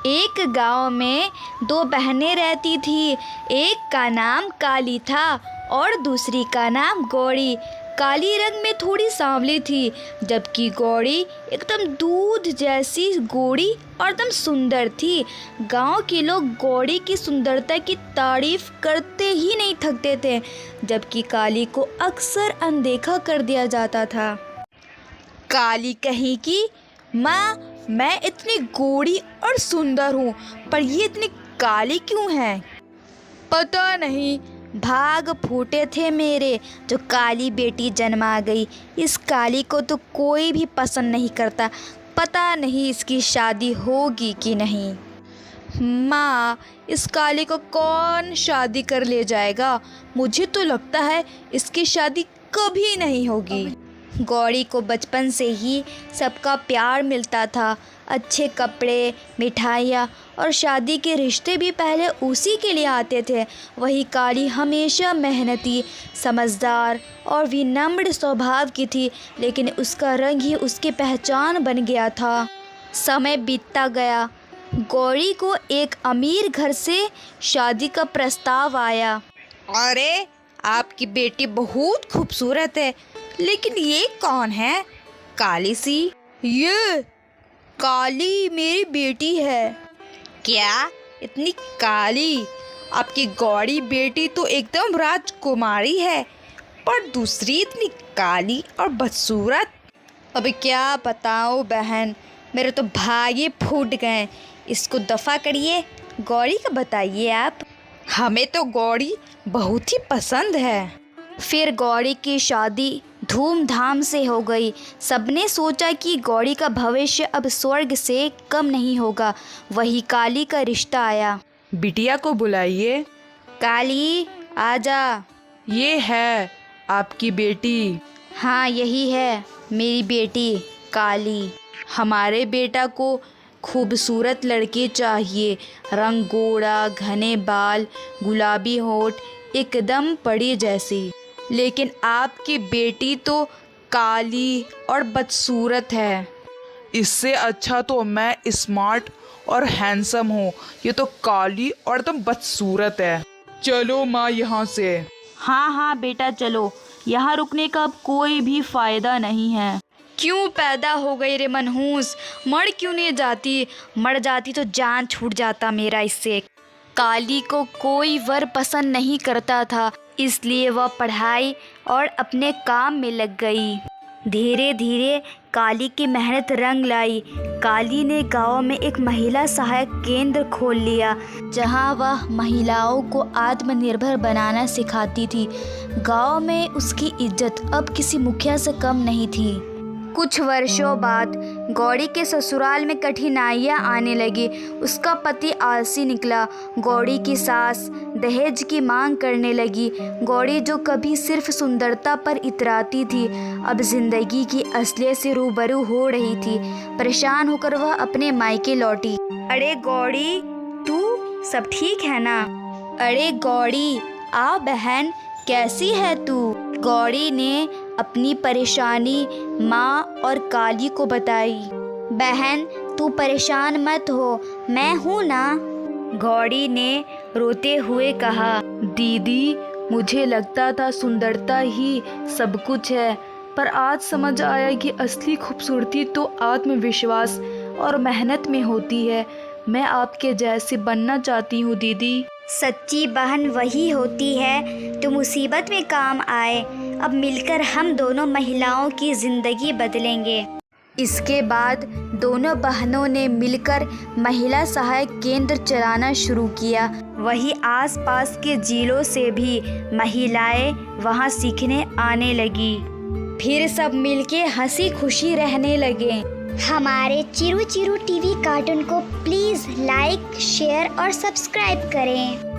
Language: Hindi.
एक गांव में दो बहनें रहती थी। एक का नाम काली था और दूसरी का नाम गौरी। काली रंग में थोड़ी सांवली थी, जबकि गौरी एकदम दूध जैसी गोरी और एकदम सुंदर थी। गांव के लोग गौरी की सुंदरता की तारीफ करते ही नहीं थकते थे, जबकि काली को अक्सर अनदेखा कर दिया जाता था। काली कही कि माँ, मैं इतनी गोरी और सुंदर हूँ, पर ये इतनी काली क्यों है? पता नहीं, भाग फूटे थे मेरे जो काली बेटी जन्मा गई। इस काली को तो कोई भी पसंद नहीं करता। पता नहीं इसकी शादी होगी कि नहीं। माँ, इस काली को कौन शादी कर ले जाएगा? मुझे तो लगता है इसकी शादी कभी नहीं होगी। गौरी को बचपन से ही सबका प्यार मिलता था। अच्छे कपड़े, मिठाइयाँ और शादी के रिश्ते भी पहले उसी के लिए आते थे। वही काली हमेशा मेहनती, समझदार और विनम्र स्वभाव की थी, लेकिन उसका रंग ही उसकी पहचान बन गया था। समय बीतता गया। गौरी को एक अमीर घर से शादी का प्रस्ताव आया। अरे, आपकी बेटी बहुत खूबसूरत है, लेकिन ये कौन है? काली सी। ये काली मेरी बेटी है। क्या? इतनी काली? आपकी गौरी बेटी तो एकदम राजकुमारी है, पर दूसरी इतनी काली और बदसूरत। अबे क्या बताऊँ बहन, मेरे तो भागे फूट गए। इसको दफ़ा करिए। गौरी का बताइए आप। हमें तो गौरी बहुत ही पसंद है। फिर गौरी की शादी धूमधाम से हो गई। सबने सोचा कि गौरी का भविष्य अब स्वर्ग से कम नहीं होगा। वही काली का रिश्ता आया। बिटिया को बुलाइए। काली, आजा। ये है आपकी बेटी। हाँ, यही है मेरी बेटी काली। हमारे बेटा को खूबसूरत लड़की चाहिए। रंग गोरा, घने बाल, गुलाबी होठ, एकदम परी जैसी। लेकिन आपकी बेटी तो काली और बदसूरत है। इससे अच्छा तो मैं स्मार्ट और हैंडसम हूँ। ये तो काली और एकदम बदसूरत है। चलो माँ यहाँ से। हाँ हाँ बेटा, चलो। यहाँ रुकने का अब कोई भी फायदा नहीं है। क्यों पैदा हो गई रे मनहूस? मर क्यों नहीं जाती? मर जाती तो जान छूट जाता मेरा इससे। काली को कोई वर पसंद नहीं करता था, इसलिए वह पढ़ाई और अपने काम में लग गई। धीरे धीरे काली की मेहनत रंग लाई। काली ने गांव में एक महिला सहायक केंद्र खोल लिया, जहां वह महिलाओं को आत्मनिर्भर बनाना सिखाती थी। गांव में उसकी इज्जत अब किसी मुखिया से कम नहीं थी। कुछ वर्षों बाद गौरी के ससुराल में कठिनाइयाँ आने लगी। उसका पति आलसी निकला। गौरी की सास दहेज की मांग करने लगी। गौरी, जो कभी सिर्फ सुंदरता पर इतराती थी, अब जिंदगी की असलियत से रूबरू हो रही थी। परेशान होकर वह अपने मायके लौटी। अरे गौरी, तू सब ठीक है ना? अरे गौरी, आ बहन, कैसी है तू? गौरी ने अपनी परेशानी माँ और काली को बताई। बहन, तू परेशान मत हो, मैं हूँ ना, गौरी ने रोते हुए कहा। दीदी, मुझे लगता था सुंदरता ही सब कुछ है, पर आज समझ आया कि असली खूबसूरती तो आत्मविश्वास और मेहनत में होती है। मैं आपके जैसे बनना चाहती हूँ दीदी। सच्ची बहन वही होती है जो मुसीबत में काम आए। अब मिलकर हम दोनों महिलाओं की ज़िंदगी बदलेंगे। इसके बाद दोनों बहनों ने मिलकर महिला सहायक केंद्र चलाना शुरू किया। वही आसपास के जिलों से भी महिलाएं वहां सीखने आने लगी। फिर सब मिलके हंसी खुशी रहने लगे। हमारे चिरू चिरू टीवी कार्टून को प्लीज़ लाइक, शेयर और सब्सक्राइब करें।